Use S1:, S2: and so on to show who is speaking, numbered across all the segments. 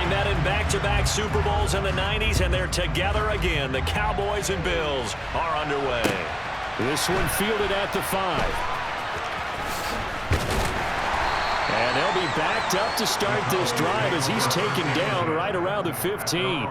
S1: met in back-to-back Super Bowls in the 90s, and they're together again. The Cowboys and Bills are underway.
S2: This one fielded at the 5. And they'll be backed up to start this drive as he's taken down right around the 15.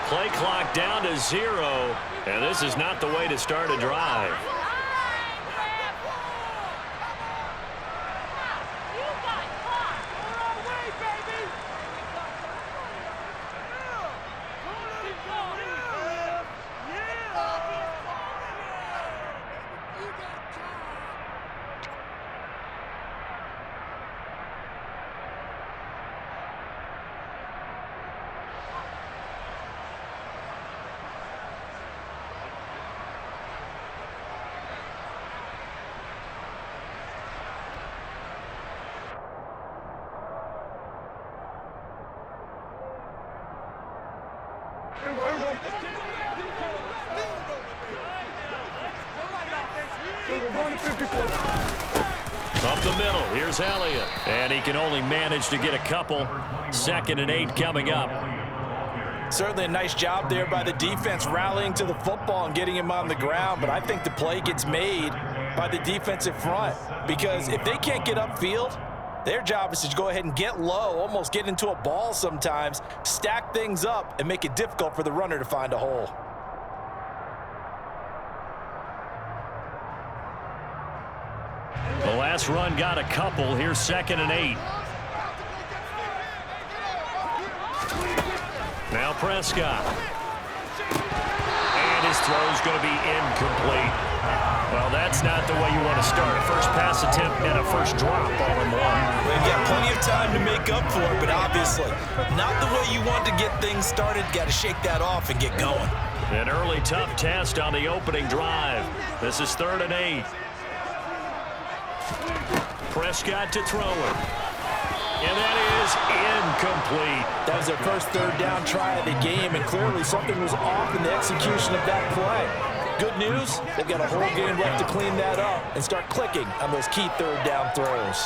S1: Play clock down to 0, and this is not the way to start a drive. Up the middle, here's Elliott. And he can only manage to get a couple. 2nd and 8 coming up.
S3: Certainly a nice job there by the defense rallying to the football and getting him on the ground. But I think the play gets made by the defensive front. Because if they can't get upfield, their job is to go ahead and get low, almost get into a ball sometimes, stack things up, and make it difficult for the runner to find a hole.
S1: The last run got a couple. Here's 2nd and 8. Now Prescott. And his throw's going to be incomplete. Well, that's not the way you want to start. First pass attempt and a first drop all in one.
S3: They've got plenty of time to make up for it, but obviously not the way you want to get things started. Got to shake that off and get going.
S1: An early tough test on the opening drive. This is 3rd and 8. Prescott to throw it. And that is incomplete.
S3: That was their first 3rd down try of the game, and clearly something was off in the execution of that play. Good news, they've got a whole game left to clean that up and start clicking on those key 3rd down throws.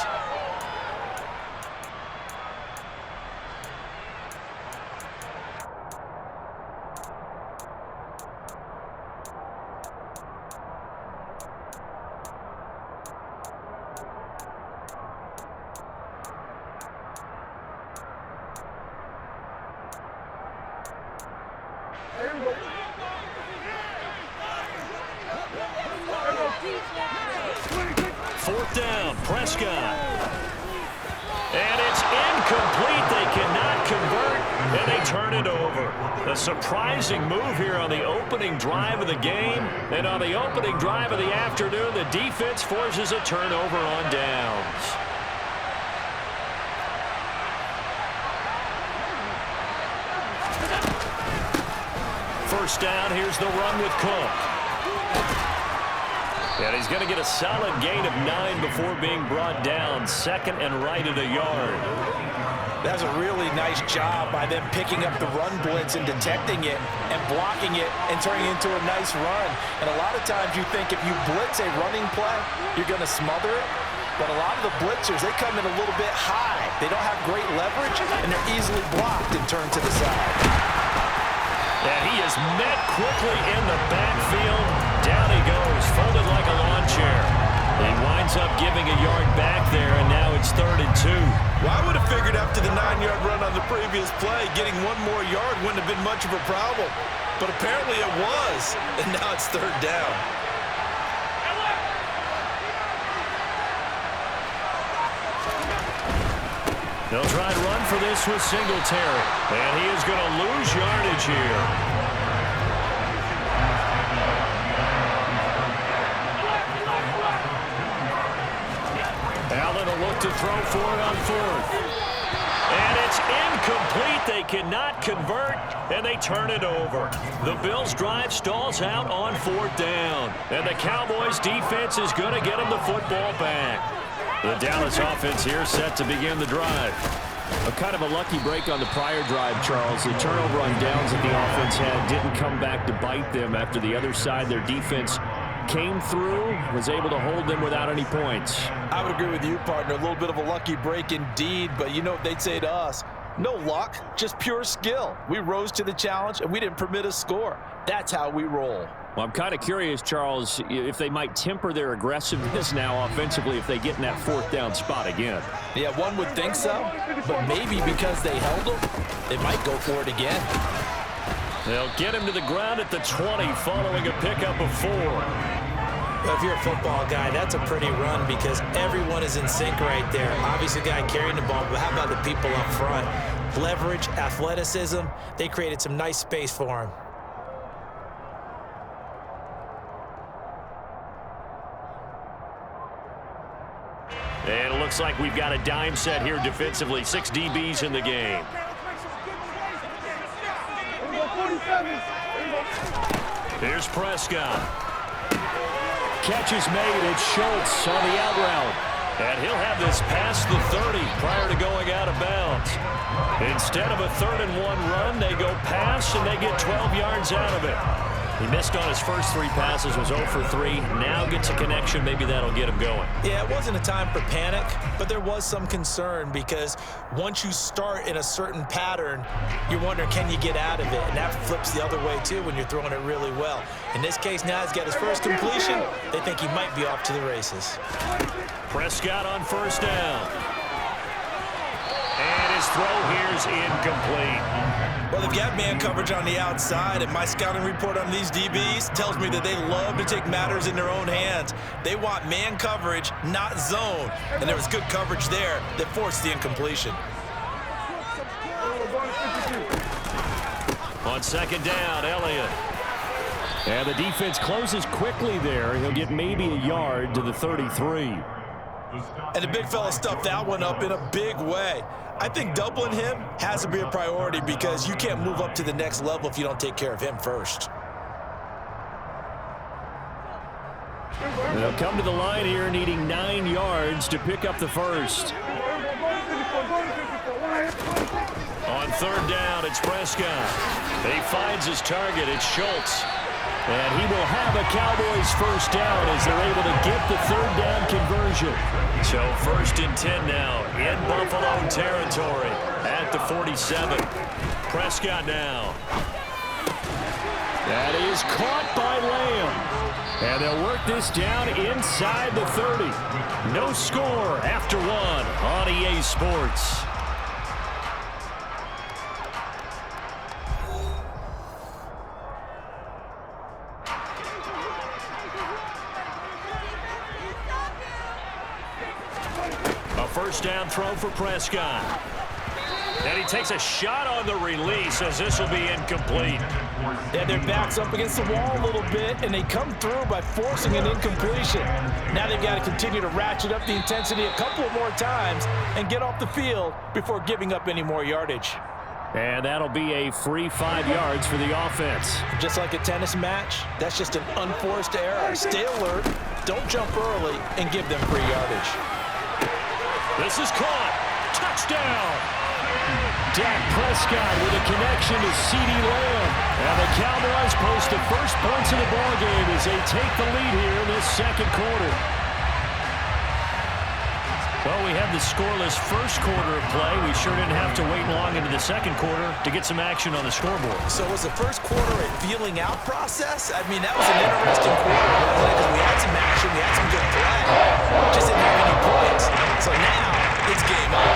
S1: Fourth down, Prescott. And it's incomplete. They cannot convert, and they turn it over. A surprising move here on the opening drive of the game. And on the opening drive of the afternoon, the defense forces a turnover on downs. First down, here's the run with Cook. And he's going to get a solid gain of 9 before being brought down. 2nd and right at a yard.
S3: That's a really nice job by them picking up the run blitz and detecting it and blocking it and turning it into a nice run. And a lot of times you think if you blitz a running play, you're going to smother it. But a lot of the blitzers, they come in a little bit high. They don't have great leverage, and they're easily blocked and turned to the side.
S1: And he is met quickly in the backfield. Down he goes, folded like a lawn chair. He winds up giving a yard back there, and now it's 3rd and 2.
S3: Well, I would have figured after the 9-yard run on the previous play, getting one more yard wouldn't have been much of a problem. But apparently it was, and now it's 3rd down.
S1: They'll try and run for this with Singletary. And he is going to lose yardage here. to throw for it on fourth. And it's incomplete. They cannot convert, and they turn it over. The Bills' drive stalls out on fourth down. And the Cowboys' defense is going to get them the football back. The Dallas offense here set to begin the drive.
S2: A kind of a lucky break on the prior drive, Charles. The turnover on downs that the offense had didn't come back to bite them after the other side. Their defense came through, was able to hold them without any points.
S3: I would agree with you, partner. A little bit of a lucky break indeed, but you know what they'd say to us? No luck, just pure skill. We rose to the challenge, and we didn't permit a score. That's how we roll.
S2: Well, I'm kind of curious, Charles, if they might temper their aggressiveness now offensively if they get in that fourth down spot again.
S3: Yeah, one would think so, but maybe because they held them, they might go for it again.
S1: They'll get him to the ground at the 20 following a pickup of 4.
S4: Well, if you're a football guy, that's a pretty run because everyone is in sync right there. Obviously, the guy carrying the ball, but how about the people up front? Leverage, athleticism, they created some nice space for him.
S1: And it looks like we've got a dime set here defensively. 6 DBs in the game. Here's Prescott. Catch is made. It's Schultz on the out route. And he'll have this past the 30 prior to going out of bounds. Instead of a 3rd-and-1 run, they go pass, and they get 12 yards out of it. He missed on his first 3 passes, was 0 for 3. Now gets a connection. Maybe that'll get him going.
S4: Yeah, it wasn't a time for panic, but there was some concern because once you start in a certain pattern, you're wondering, can you get out of it? And that flips the other way, too, when you're throwing it really well. In this case, now he's got his first completion. They think he might be off to the races.
S1: Prescott on first down. And his throw here is incomplete.
S3: Well, they've got man coverage on the outside, and my scouting report on these DBs tells me that they love to take matters in their own hands. They want man coverage, not zone. And there was good coverage there that forced the incompletion.
S1: On second down, Elliott.
S2: And the defense closes quickly there. He'll get maybe a yard to the 33.
S3: And the big fella stuffed that one up in a big way. I think doubling him has to be a priority because you can't move up to the next level if you don't take care of him first.
S2: They'll come to the line here needing 9 yards to pick up the first.
S1: On third down, it's Prescott. He finds his target. It's Schultz.
S2: And he will have a Cowboys first down as they're able to get the 3rd down conversion.
S1: So 1st and 10 now in Buffalo territory at the 47. Prescott now.
S2: That is caught by Lamb. And they'll work this down inside the 30. No score after 1 on EA Sports.
S1: First down throw for Prescott. And he takes a shot on the release as this will be incomplete.
S3: Yeah, their back's up against the wall a little bit, and they come through by forcing an incompletion. Now they've got to continue to ratchet up the intensity a couple of more times and get off the field before giving up any more yardage.
S2: And that'll be a free 5 yards for the offense.
S3: Just like a tennis match, that's just an unforced error. Stay alert, don't jump early, and give them free yardage.
S1: This is caught. Touchdown.
S2: Dak Prescott with a connection to CeeDee Lamb. And the Cowboys post the first points of the ballgame as they take the lead here in this second quarter.
S1: Well, we had the scoreless first quarter of play. We sure didn't have to wait long into the second quarter to get some action on the scoreboard.
S3: So was the first quarter a feeling out process? I mean, that was an interesting quarter, wasn't it? Because we had some action, we had some good play. Just didn't have any points. So now it's game on.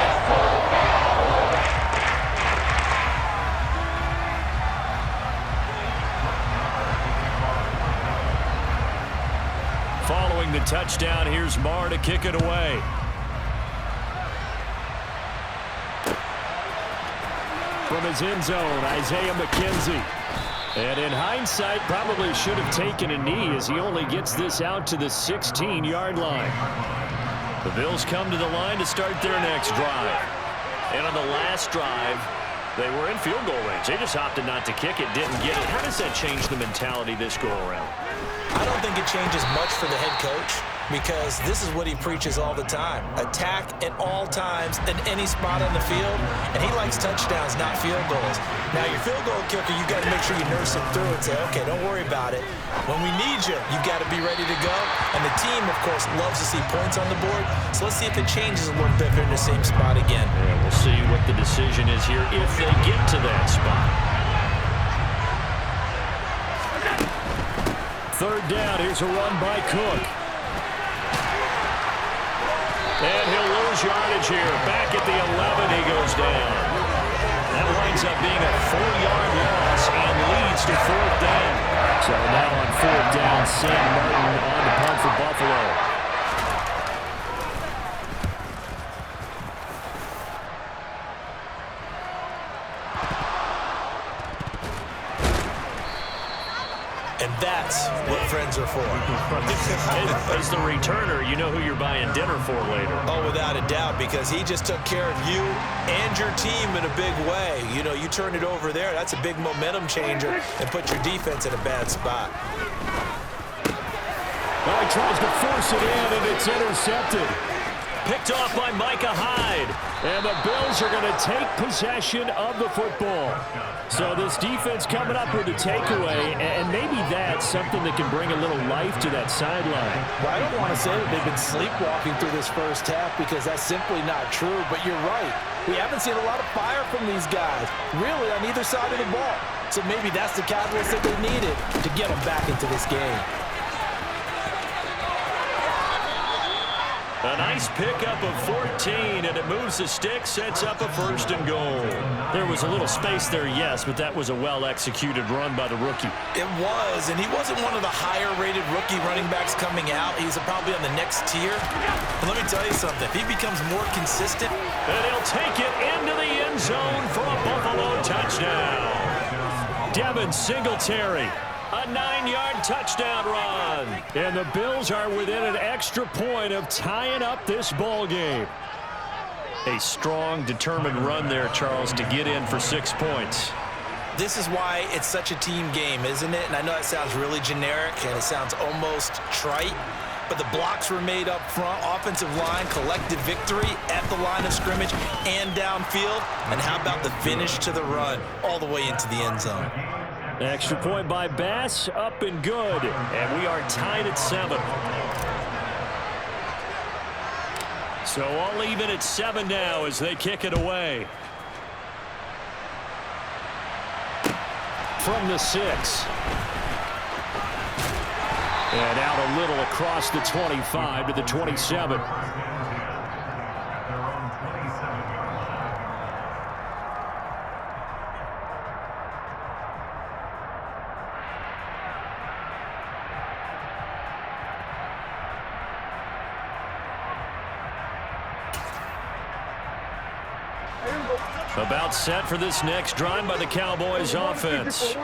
S1: Following the touchdown, here's Marr to kick it away.
S2: From his end zone, Isaiah McKenzie. And in hindsight, probably should have taken a knee as he only gets this out to the 16-yard line.
S1: The Bills come to the line to start their next drive. And on the last drive, they were in field goal range. They just opted not to kick it, didn't get it. How does that change the mentality this go-around?
S4: I don't think it changes much for the head coach, because this is what he preaches all the time. Attack at all times in any spot on the field, and he likes touchdowns, not field goals. Now, your field goal kicker, you got to make sure you nurse him through and say, okay, don't worry about it. When we need you, you got to be ready to go. And the team, of course, loves to see points on the board, so let's see if it changes a little bit if they're in the same spot again.
S1: Yeah, we'll see what the decision is here if they get to that spot.
S2: Third down, here's a run by Cook.
S1: And he'll lose yardage here. Back at the 11, he goes down. That winds up being a 4-yard loss and leads to fourth down.
S2: So now on fourth down, Sam Martin on the punt for Buffalo.
S4: And that's what friends are for.
S1: As the returner, you know who you're buying dinner for later.
S4: Oh, without a doubt, because he just took care of you and your team in a big way. You know, you turn it over there, that's a big momentum changer and put your defense in a bad spot.
S2: Well, he tries to force it in, and it's intercepted.
S1: Picked off by Micah Hyde.
S2: And the Bills are going to take possession of the football. So this defense coming up with a takeaway, and maybe that's something that can bring a little life to that sideline.
S3: Well, I don't want to say that they've been sleepwalking through this first half, because that's simply not true, but you're right. We haven't seen a lot of fire from these guys, really, on either side of the ball. So maybe that's the catalyst that they needed to get them back into this game.
S1: A nice pickup of 14, and it moves the stick, sets up a first and goal.
S2: There was a little space there, yes, but that was a well-executed run by the rookie.
S4: It was, and he wasn't one of the higher-rated rookie running backs coming out. He's probably on the next tier. But let me tell you something. If he becomes more consistent,
S1: and he'll take it into the end zone for a Buffalo touchdown.
S2: Devin Singletary.
S1: A 9-yard touchdown run.
S2: And the Bills are within an extra point of tying up this ball game.
S1: A strong, determined run there, Charles, to get in for 6 points.
S4: this is why it's such a team game, isn't it? And I know that sounds really generic and it sounds almost trite, but the blocks were made up front, offensive line, collective victory at the line of scrimmage and downfield. And how about the finish to the run all the way into the end zone?
S2: Extra point by Bass, up and good.
S1: And we are tied at 7. So all even at 7 now as they kick it away.
S2: From the 6. And out a little across the 25 to the 27.
S1: About set for this next drive by the Cowboys offense.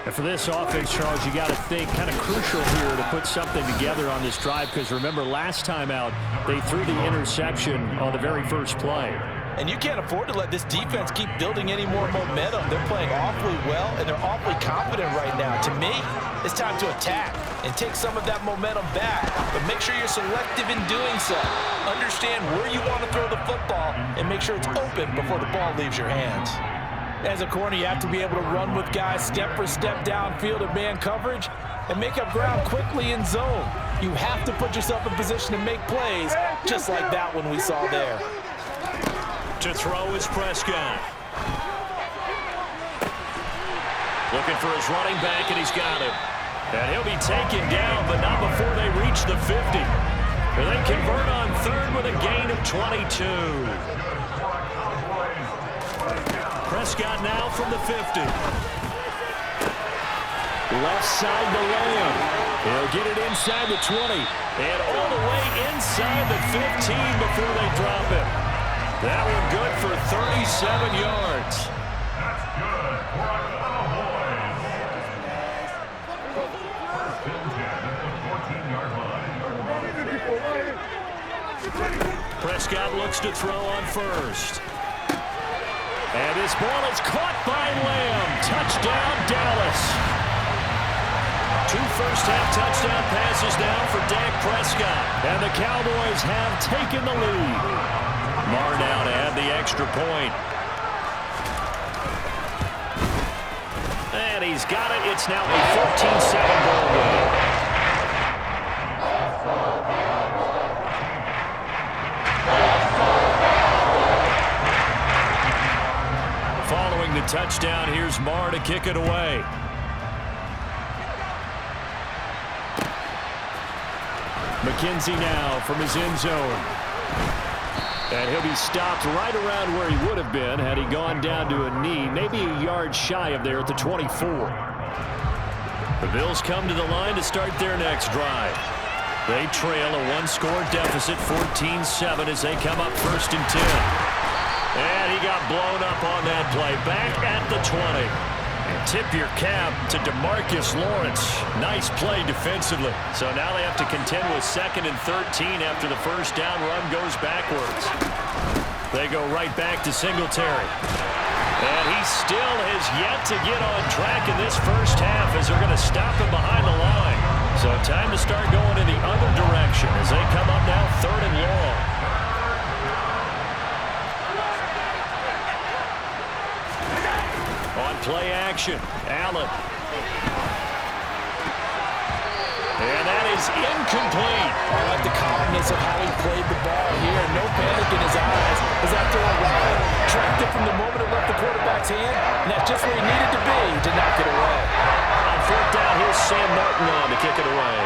S2: And for this offense, Charles, you got to think kind of crucial here to put something together on this drive, because remember last time out they threw the interception on the very first play.
S4: And you can't afford to let this defense keep building any more momentum. They're playing awfully well, and they're awfully confident right now. To me, it's time to attack and take some of that momentum back. But make sure you're selective in doing so. Understand where you want to throw the football and make sure it's open before the ball leaves your hands. As a corner, you have to be able to run with guys step for step downfield in man coverage and make up ground quickly in zone. You have to put yourself in position to make plays, just like that one we saw there.
S1: To throw is Prescott. Looking for his running back, and he's got him. And he'll be taken down, but not before they reach the 50. And they convert on third with a gain of 22. Prescott now from the 50.
S2: Left side to Lamb. He'll get it inside the 20.
S1: And all the way inside the 15 before they drop it. That one good for 37 yards.
S5: That's good for the Cowboys. First and 10 at the 14-yard line.
S1: Prescott looks to throw on first. And this ball is caught by Lamb. Touchdown, Dallas. 2 first-half touchdown passes now for Dak Prescott. And the Cowboys have taken the lead. Marr now to add the extra point. And he's got it. It's now a 14-second ball game. Following the touchdown, here's Marr to kick it away. McKenzie now from his end zone. And he'll be stopped right around where he would have been had he gone down to a knee, maybe a yard shy of there at the 24. The Bills come to the line to start their next drive. They trail a 1-score deficit, 14-7, as they come up 1st and 10. And he got blown up on that play. Back at the 20. And tip your cap to DeMarcus Lawrence. Nice play defensively. So now they have to contend with 2nd and 13 after the first down run goes backwards. They go right back to Singletary. And he still has yet to get on track in this first half as they're going to stop him behind the line. So time to start going in the other direction as they come up now 3rd and long. On play action, Allen. And that is incomplete.
S4: I like the calmness of how he played the ball here. No panic in his eyes. As after a while, tracked it from the moment it left the quarterback's hand, and that's just where he needed to be to knock it away.
S1: On 4th down, here's Sam Martin on to kick it away.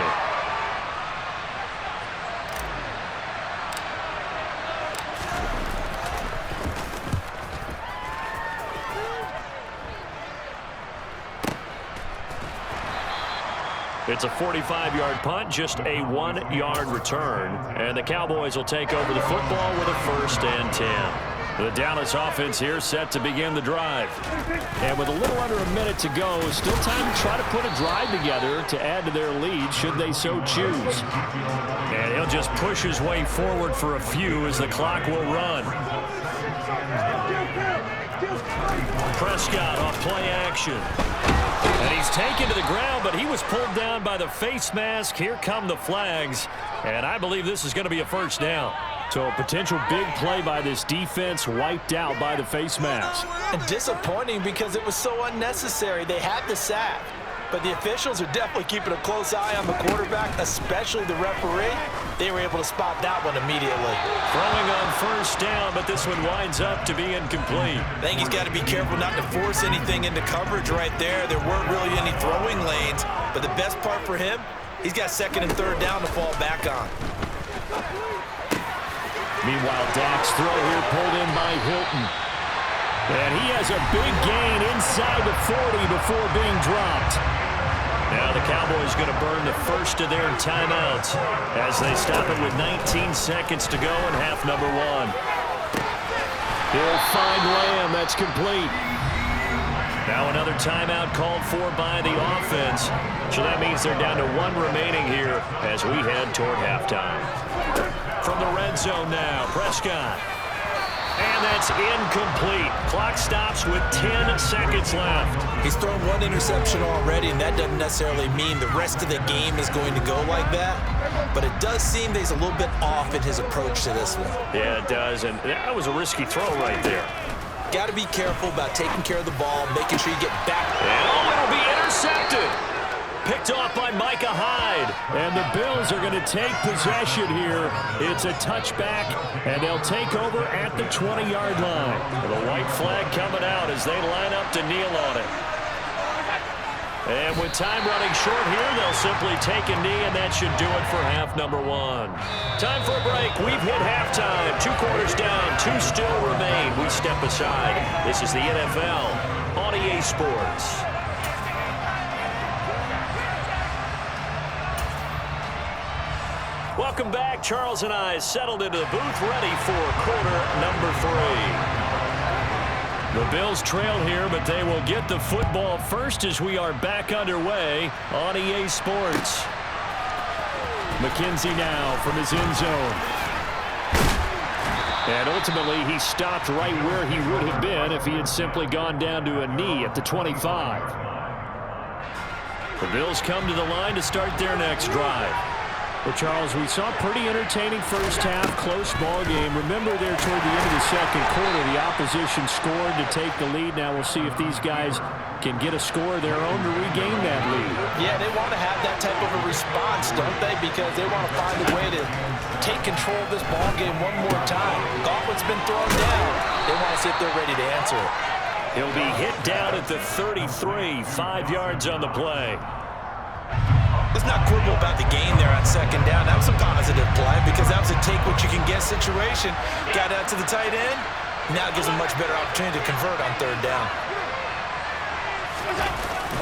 S1: It's a 45-yard punt, just a 1-yard return. And the Cowboys will take over the football with a 1st and 10. The Dallas offense here set to begin the drive.
S2: And with a little under a minute to go, still time to try to put a drive together to add to their lead should they so choose.
S1: And he'll just push his way forward for a few as the clock will run. Prescott off play action. And he's taken to the ground, but he was pulled down by the face mask. Here come the flags. And I believe this is going to be a 1st down.
S2: So a potential big play by this defense wiped out by the face mask.
S4: And disappointing because it was so unnecessary. They had the sack. But the officials are definitely keeping a close eye on the quarterback, especially the referee. They were able to spot that one immediately.
S1: Throwing on 1st down, but this one winds up to be incomplete.
S4: I think he's got to be careful not to force anything into coverage right there. There weren't really any throwing lanes. But the best part for him, he's got 2nd and 3rd down to fall back on.
S2: Meanwhile, Dak's throw here pulled in by Hilton. And he has a big gain inside the 40 before being dropped.
S1: Now the Cowboys going to burn the first of their timeouts as they stop it with 19 seconds to go in half number 1.
S2: He'll find Lamb. That's complete.
S1: Now another timeout called for by the offense. So that means they're down to 1 remaining here as we head toward halftime. From the red zone now, Prescott. And that's incomplete. Clock stops with 10 seconds left.
S4: He's thrown 1 interception already, and that doesn't necessarily mean the rest of the game is going to go like that. But it does seem that he's a little bit off in his approach to this one.
S1: Yeah, it does, and that was a risky throw right there.
S4: Got to be careful about taking care of the ball, making sure you get back.
S1: And it'll be intercepted. Picked off by Micah Hyde.
S2: And the Bills are going to take possession here. It's a touchback, and they'll take over at the 20-yard line.
S1: The white flag coming out as they line up to kneel on it. And with time running short here, they'll simply take a knee, and that should do it for half number 1. Time for a break. We've hit halftime. 2 quarters down, 2 still remain. We step aside. This is the NFL on EA Sports. Welcome back. Charles and I settled into the booth, ready for quarter number 3. The Bills trail here, but they will get the football first as we are back underway on EA Sports.
S2: McKenzie now from his end zone. And ultimately, he stopped right where he would have been if he had simply gone down to a knee at the 25. The Bills come to the line to start their next drive. Well, Charles, we saw a pretty entertaining first half, close ball game. Remember there toward the end of the second quarter, the opposition scored to take the lead. Now we'll see if these guys can get a score of their own to regain that lead.
S3: Yeah, they want to have that type of a response, don't they? Because they want to find a way to take control of this ball game one more time. Gauntlet's been thrown down. They want to see if they're ready to answer it.
S1: He'll be hit down at the 33, 5 yards on the play.
S4: Let's not quibble about the gain there on second down. That was a positive play because that was a take-what-you-can-get situation. Got out to the tight end. Now it gives them a much better opportunity to convert on third down.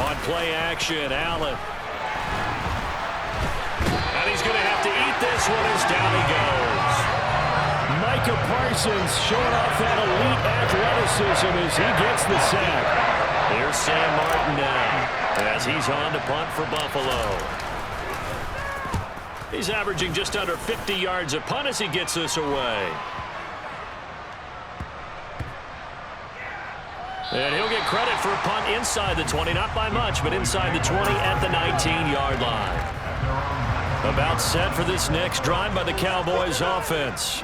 S1: On play action, Allen. And he's going to have to eat this one as down he goes.
S2: Micah Parsons showing off that elite athleticism as he gets the sack.
S1: Here's Sam Martin now as he's on to punt for Buffalo. He's averaging just under 50 yards a punt as he gets this away. And he'll get credit for a punt inside the 20, not by much, but inside the 20 at the 19-yard line. About set for this next drive by the Cowboys offense.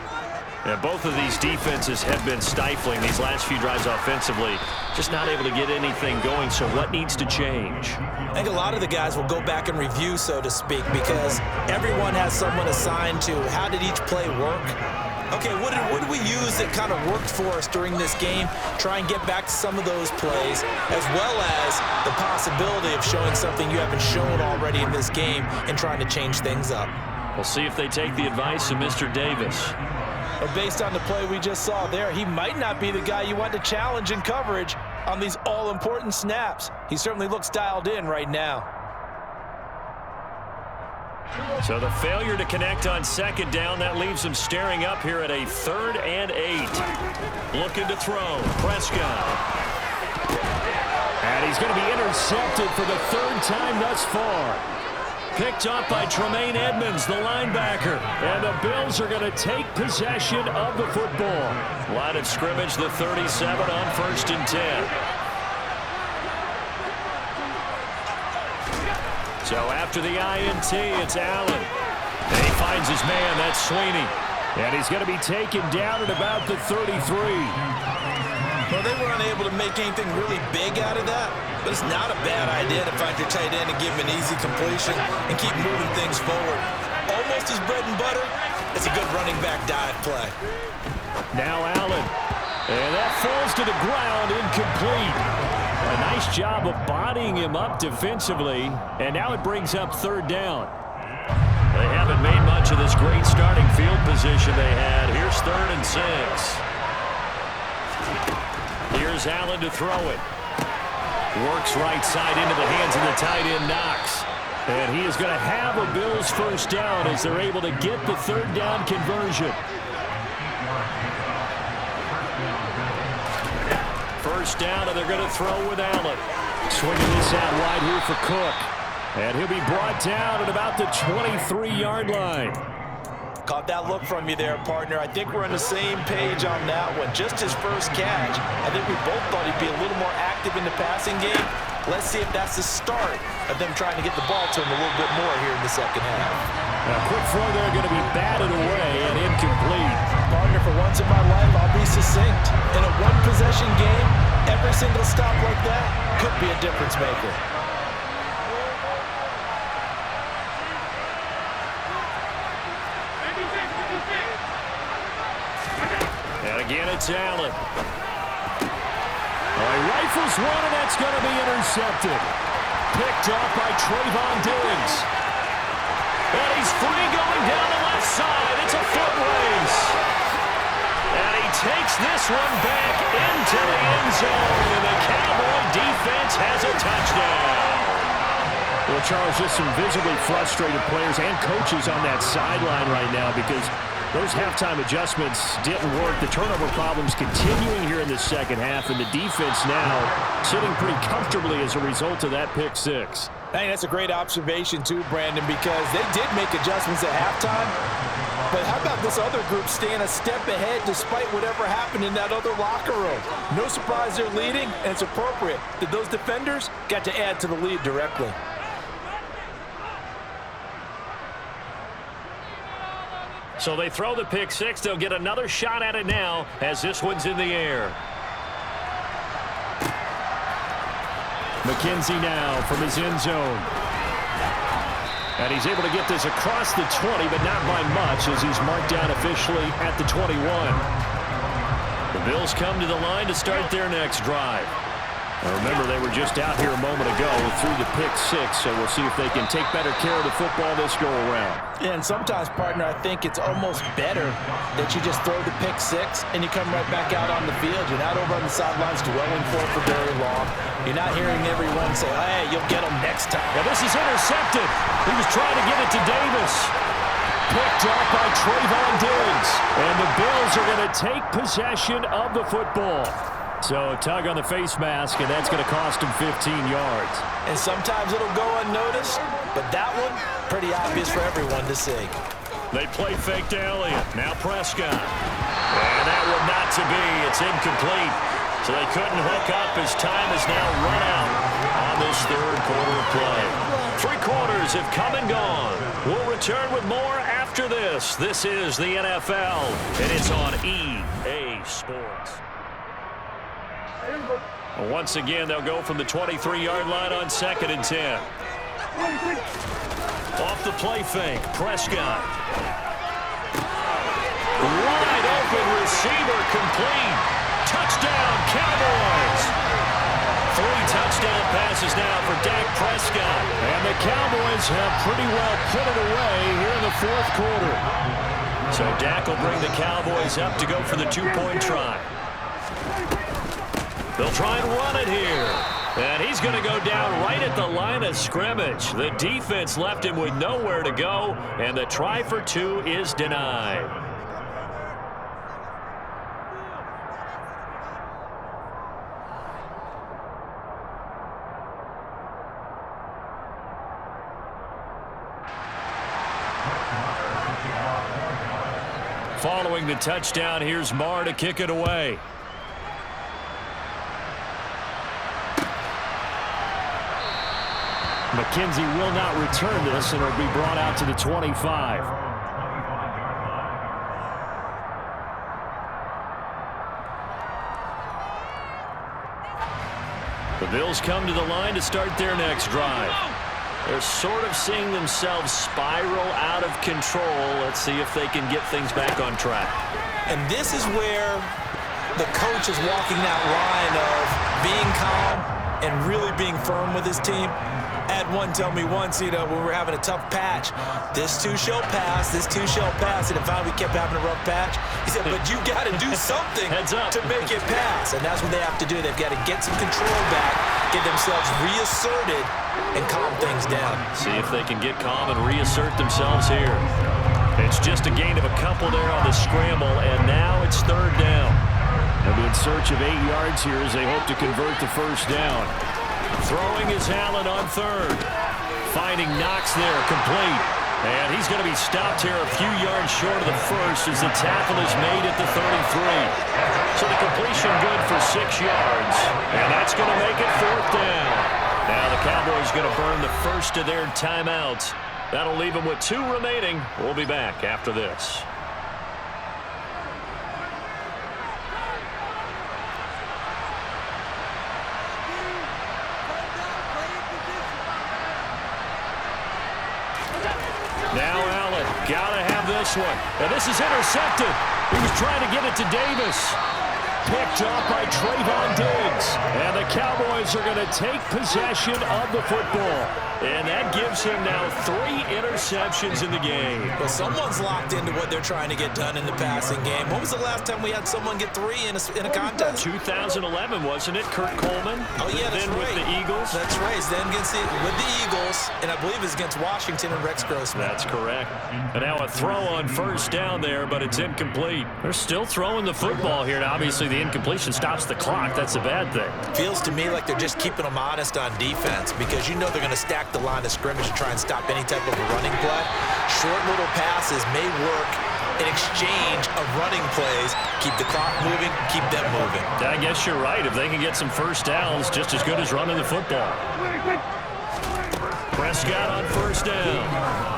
S1: And both of these defenses have been stifling these last few drives offensively. Just not able to get anything going, so what needs to change?
S4: I think a lot of the guys will go back and review, so to speak, because everyone has someone assigned to how did each play work. Okay, what did we use that kind of worked for us during this game? Try and get back to some of those plays, as well as the possibility of showing something you haven't shown already in this game and trying to change things up.
S1: We'll see if they take the advice of Mr. Davis.
S4: But based on the play we just saw there, he might not be the guy you want to challenge in coverage on these all-important snaps. He certainly looks dialed in right now.
S1: So the failure to connect on second down, that leaves him staring up here at a 3rd and 8. Looking to throw. Prescott.
S2: And he's going to be intercepted for the 3rd time thus far. Picked up by Tremaine Edmonds, the linebacker. And the Bills are going to take possession of the football.
S1: Line of scrimmage, the 37 on 1st and 10. So after the INT, it's Allen. And he finds his man, that's Sweeney.
S2: And he's going to be taken down at about the 33.
S4: Well, they were unable to make anything really big out of that, but it's not a bad idea to find your tight end and give him an easy completion and keep moving things forward. Almost his bread and butter. It's a good running back dive play.
S2: Now Allen. And that falls to the ground, incomplete. A nice job of bodying him up defensively, and now it brings up 3rd down.
S1: They haven't made much of this great starting field position they had. Here's 3rd and 6. Here's Allen to throw it. Works right side into the hands of the tight end, Knox.
S2: And he is going to have a Bills first down as they're able to get the 3rd down conversion.
S1: First down, and they're going to throw with Allen.
S2: Swinging this out wide here for Cook. And he'll be brought down at about the 23-yard line.
S4: Caught that look from you there, partner. I think we're on the same page on that one. Just his first catch. I think we both thought he'd be a little more active in the passing game. Let's see if that's the start of them trying to get the ball to him a little bit more here in the second half.
S2: A quick throw there going to be batted away and incomplete.
S4: Partner, for once in my life, I'll be succinct. In a one-possession game, every single stop like that could be a difference maker.
S1: And again, it's Allen.
S2: He rifles one, and that's going to be intercepted. Picked up by Trayvon Diggs.
S1: And he's free going down the left side. It's a foot race. And he takes this one back into the end zone. And the Cowboy defense has a touchdown.
S2: Well, Charles, just some visibly frustrated players and coaches on that sideline right now because those halftime adjustments didn't work. The turnover problems continuing here in the second half, and the defense now sitting pretty comfortably as a result of that pick six.
S4: I think that's a great observation too, Brandon, because they did make adjustments at halftime,
S3: But how about this other group staying a step ahead despite whatever happened in that other locker room? No surprise they're leading, and it's appropriate that those defenders got to add to the lead directly.
S1: So they throw the pick six. They'll get another shot at it now as this one's in the air.
S2: McKenzie now from his end zone. And he's able to get this across the 20, but not by much as he's marked down officially at the 21. The Bills come to the line to start their next drive. Now remember, they were just out here a moment ago through the pick six, so we'll see if they can take better care of the football this go-around.
S3: Yeah, and sometimes, partner, I think it's almost better that you just throw the pick six and you come right back out on the field. You're not over on the sidelines dwelling for it for very long. You're not hearing everyone say, hey, you'll get them next time.
S1: Now this is intercepted. He was trying to get it to Davis. Picked up by Trayvon Diggs. And the Bills are going to take possession of the football. So a tug on the face mask, and that's going to cost him 15 yards.
S3: And sometimes it'll go unnoticed, but that one, pretty obvious for everyone to see.
S1: They play fake to Elliott. Now Prescott. And that one not to be. It's incomplete. So they couldn't hook up. His time is now run out on this third quarter of play. 3 quarters have come and gone. We'll return with more after this. This is the NFL, and it's on EA Sports. Once again, they'll go from the 23-yard line on 2nd and 10. Off the play fake, Prescott. Wide open receiver complete. Touchdown, Cowboys. 3 touchdown passes now for Dak Prescott.
S2: And the Cowboys have pretty well put it away here in the fourth quarter.
S1: So Dak will bring the Cowboys up to go for the 2-point try. They'll try and run it here. And he's going to go down right at the line of scrimmage. The defense left him with nowhere to go, and the try for 2 is denied. Following the touchdown, here's Marr to kick it away.
S2: McKenzie will not return this, and it'll be brought out to the 25.
S1: The Bills come to the line to start their next drive. They're sort of seeing themselves spiral out of control. Let's see if they can get things back on track.
S4: And this is where the coach is walking that line of being calm and really being firm with his team. I had one tell me once, when we were having a tough patch, this too shall pass, this too shall pass. And finally we kept having a rough patch. He said, but you got to do something to make it pass. And that's what they have to do. They've got to get some control back, get themselves reasserted, and calm things down.
S1: See if they can get calm and reassert themselves here. It's just a gain of a couple there on the scramble, and now it's 3rd down.
S2: They'll be in search of 8 yards here as they hope to convert the first down.
S1: Throwing is Allen on 3rd. Finding Knox there, complete. And he's going to be stopped here a few yards short of the first as the tackle is made at the 33. So the completion good for 6 yards. And that's going to make it 4th down. Now the Cowboys going to burn the first of their timeouts. That'll leave them with 2 remaining. We'll be back after this. Now Allen, gotta have this one. And this is intercepted. He was trying to get it to Davis. Picked up by Trayvon Diggs. And the Cowboys are going to take possession of the football. And that gives him now 3 interceptions in the game.
S4: Well, someone's locked into what they're trying to get done in the passing game. When was the last time we had someone get 3 in a contest?
S1: 2011, wasn't it? Kurt Coleman.
S4: Oh, yeah, that's
S1: then
S4: right.
S1: with the Eagles.
S4: That's right. Then with the Eagles, and I believe it's against Washington and Rex Grossman.
S1: That's correct. And now a throw on 1st down there, but it's incomplete. They're still throwing the football here, and obviously the incompletion stops the clock. That's a bad thing.
S4: Feels to me like they're just keeping them honest on defense because you know they're going to stack the line of scrimmage and try and stop any type of a running play. Short little passes may work an exchange of running plays. Keep the clock moving, keep them moving.
S1: I guess you're right. If they can get some first downs, just as good as running the football. Prescott on first down.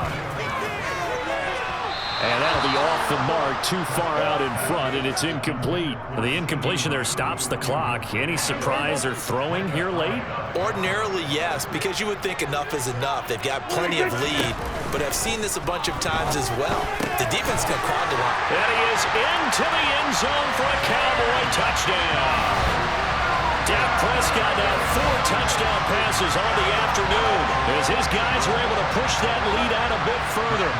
S1: And that'll be off the mark, too far out in front, and it's incomplete. The incompletion there stops the clock. Any surprise they're throwing here late?
S4: Ordinarily, yes, because you would think enough is enough. They've got plenty of lead, but I've seen this a bunch of times as well. The defense can crowd the line.
S1: And he is into the end zone for a Cowboy touchdown. Dak Prescott now 4 touchdown passes on the afternoon as his guys were able to push that lead out a bit further.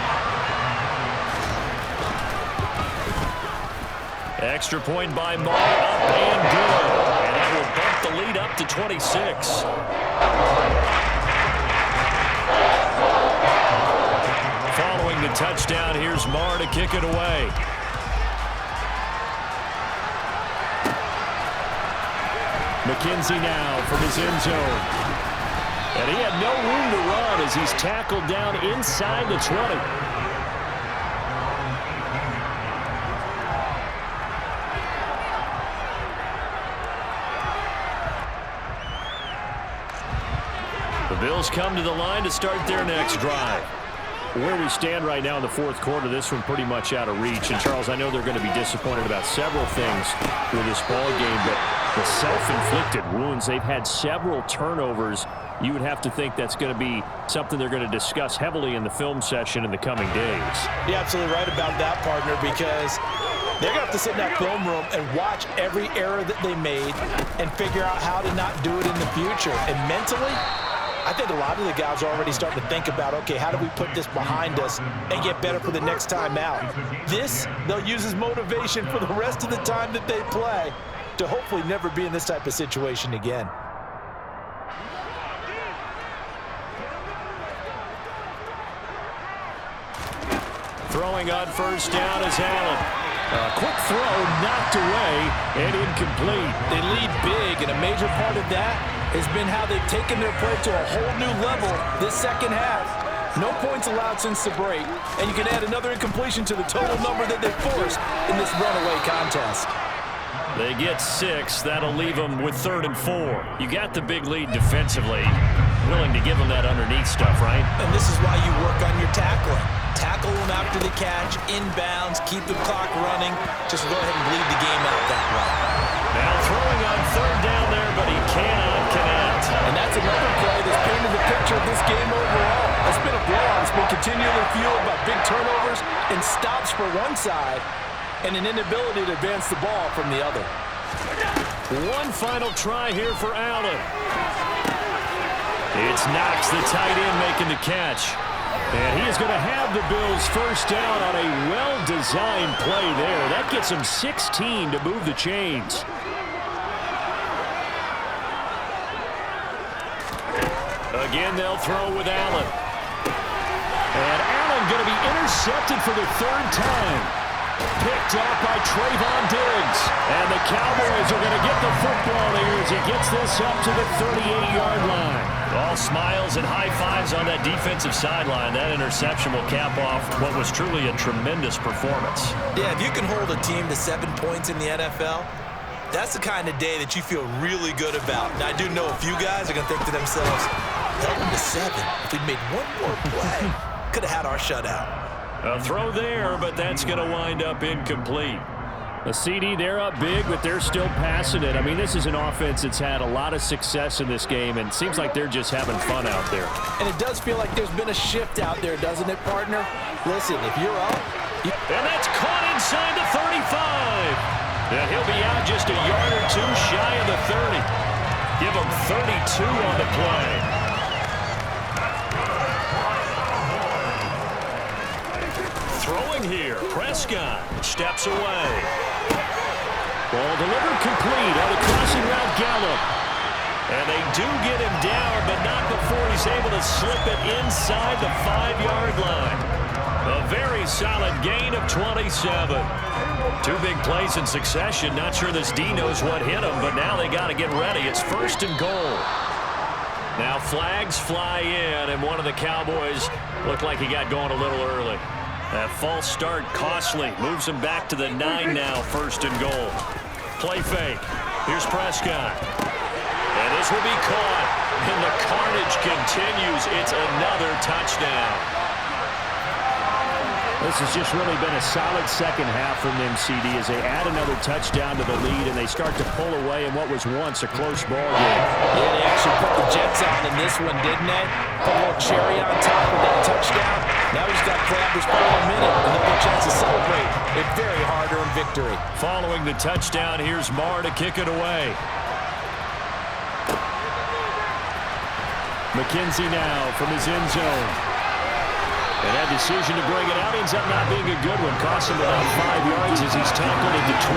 S1: Extra point by Marr, up and good. And that will bump the lead up to 26. Following the touchdown, here's Marr to kick it away. McKenzie now from his end zone. And he had no room to run as he's tackled down inside the 20. The Bills come to the line to start their next drive. Where we stand right now in the fourth quarter, this one pretty much out of reach. And, Charles, I know they're going to be disappointed about several things with this ball game, but the self-inflicted wounds, they've had several turnovers. You would have to think that's going to be something they're going to discuss heavily in the film session in the coming days.
S4: You're absolutely right about that, partner, because they're going to have to sit in that film room and watch every error that they made and figure out how to not do it in the future. And mentally, I think a lot of the guys are already starting to think about, okay, how do we put this behind us and get better for the next time out? This, they'll use as motivation for the rest of the time that they play to hopefully never be in this type of situation again.
S1: Throwing on first down is Allen. A quick throw knocked away and incomplete.
S4: They lead big, and a major part of that has been how they've taken their play to a whole new level this second half. No points allowed since the break, and you can add another incompletion to the total number that they forced in this runaway contest.
S1: They get 6. That'll leave them with 3rd and 4. You got the big lead defensively. Willing to give them that underneath stuff, right?
S4: And this is why you work on your tackling. Tackle them after the catch, inbounds, keep the clock running. Just go ahead and bleed the game out that way.
S1: Now throwing on 3rd down there, but he cannot connect.
S4: And that's another play that's painted the picture of this game overall. It's been a blowout. It's been continually fueled by big turnovers and stops for one side and an inability to advance the ball from the other.
S1: One final try here for Allen. It's Knox, the tight end, making the catch. And he is going to have the Bills first down on a well-designed play there. That gets him 16 to move the chains. Again, they'll throw with Allen. And Allen going to be intercepted for the 3rd time. Picked off by Trayvon Diggs. And the Cowboys are going to get the football here as he gets this up to the 38-yard line. All smiles and high fives on that defensive sideline. That interception will cap off what was truly a tremendous performance.
S4: Yeah, if you can hold a team to 7 points in the NFL, that's the kind of day that you feel really good about. Now, I do know a few guys are going to think to themselves, held them to 7. If we'd made one more play, could have had our shutout.
S1: A throw there, but that's going to wind up incomplete.
S2: A CD, they're up big, but they're still passing it. I mean, this is an offense that's had a lot of success in this game, and it seems like they're just having fun out there.
S4: And it does feel like there's been a shift out there, doesn't it, partner? Listen, if you're up...
S1: And that's caught inside the 35. And he'll be out just a yard or two shy of the 30. Give him 32 on the play. Throwing here, Prescott steps away.
S2: Ball delivered complete on a crossing route Gallup.
S1: And they do get him down, but not before he's able to slip it inside the 5-yard line. A very solid gain of 27. 2 big plays in succession. Not sure this D knows what hit him, but now they got to get ready. It's 1st and goal. Now flags fly in, and one of the Cowboys looked like he got going a little early. That false start costly. Moves him back to the 9 now, 1st and goal. Play fake. Here's Prescott. And this will be caught. And the carnage continues. It's another touchdown.
S2: This has just really been a solid second half from them, CD, as they add another touchdown to the lead and they start to pull away in what was once a close ball game.
S3: Yeah, they actually put the Jets on in this one, didn't they? Put a little cherry on top of that touchdown. Now he's got to play out this final minute, and they'll get a chance to celebrate a very hard-earned victory.
S1: Following the touchdown, here's Marr to kick it away.
S2: McKenzie now from his end zone. And that decision to bring it out ends up not being a good one. Costs him about 5 yards as he's tackled into 20.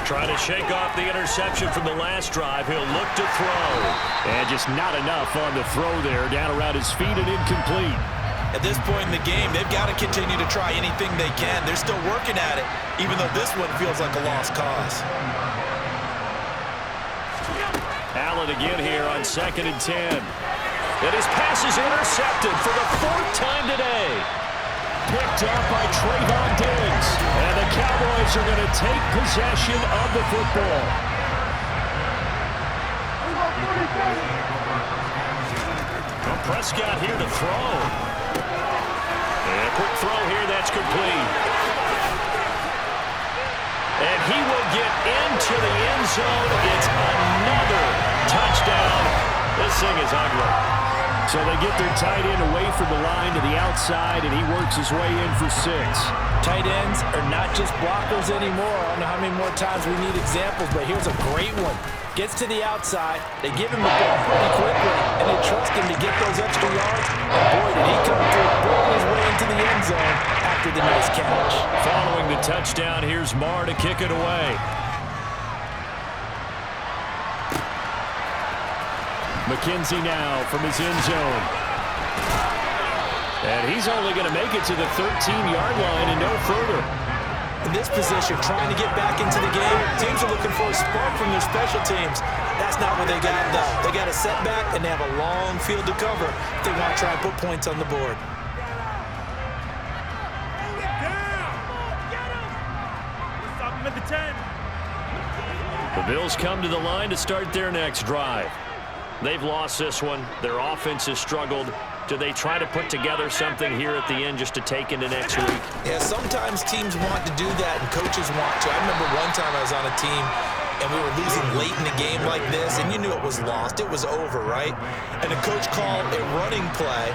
S1: Trying to shake off the interception from the last drive. He'll look to throw.
S2: And just not enough on the throw there. Down around his feet and incomplete.
S4: At this point in the game, they've got to continue to try anything they can. They're still working at it, even though this one feels like a lost cause.
S1: Allen again here on 2nd and 10. And his pass is intercepted for the 4th time today.
S2: Picked up by Trayvon Diggs.
S1: And the Cowboys are going to take possession of the football. Well, Prescott here to throw. And a quick throw here, that's complete. And he will get into the end zone. It's another touchdown. This thing is ugly.
S2: So they get their tight end away from the line to the outside, and he works his way in for 6.
S3: Tight ends are not just blockers anymore. I don't know how many more times we need examples, but here's a great one. Gets to the outside, they give him the ball pretty quickly, and they trust him to get those extra yards. And boy, did he come through, pulling his way into the end zone after the nice catch.
S1: Following the touchdown, here's Marr to kick it away.
S2: McKenzie now from his end zone.
S1: And he's only going to make it to the 13-yard line and no further.
S4: In this position, trying to get back into the game, teams are looking for a spark from their special teams. That's not what they got, though. They got a setback, and they have a long field to cover if they want to try and put points on the board.
S1: The Bills come to the line to start their next drive. They've lost this one. Their offense has struggled. Do they try to put together something here at the end just to take into next week?
S4: Yeah, sometimes teams want to do that and coaches want to. I remember one time I was on a team and we were losing late in the game like this, and you knew it was lost. It was over, right? And the coach called a running play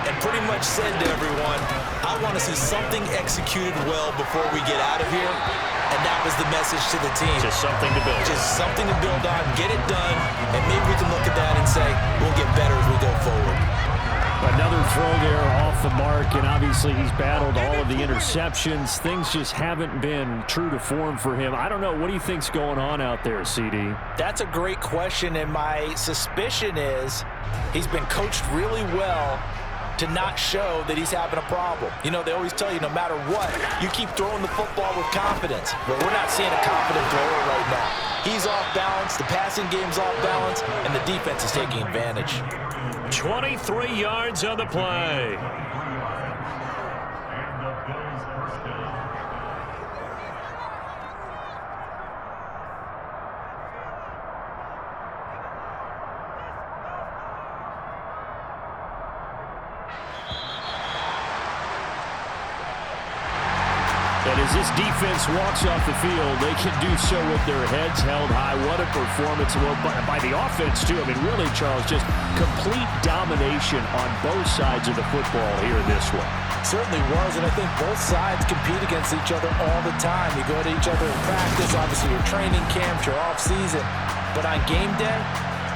S4: and pretty much said to everyone, I want to see something executed well before we get out of here. And that was the message to the team.
S1: Just something to build.
S4: Just something to build on, get it done, and maybe we can look at that and say, we'll get better as we go forward.
S2: Another throw there off the mark, and obviously he's battled all of the interceptions. Things just haven't been true to form for him. I don't know. What do you think's going on out there, CD?
S3: That's a great question, and my suspicion is he's been coached really well to not show that he's having a problem. You know, they always tell you no matter what, you keep throwing the football with confidence. But we're not seeing a confident thrower right now. He's off balance, the passing game's off balance, and the defense is taking advantage.
S1: 23 yards on the play.
S2: And as this defense walks off the field, they can do so with their heads held high. What a performance by the offense, too. I mean, really, Charles, just complete domination on both sides of the football here in this one.
S3: Certainly was, and I think both sides compete against each other all the time. You go to each other in practice, obviously your training camps, your off-season. But on game day,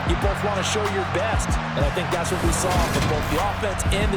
S3: you both want to show your best. And I think that's what we saw from both the offense and the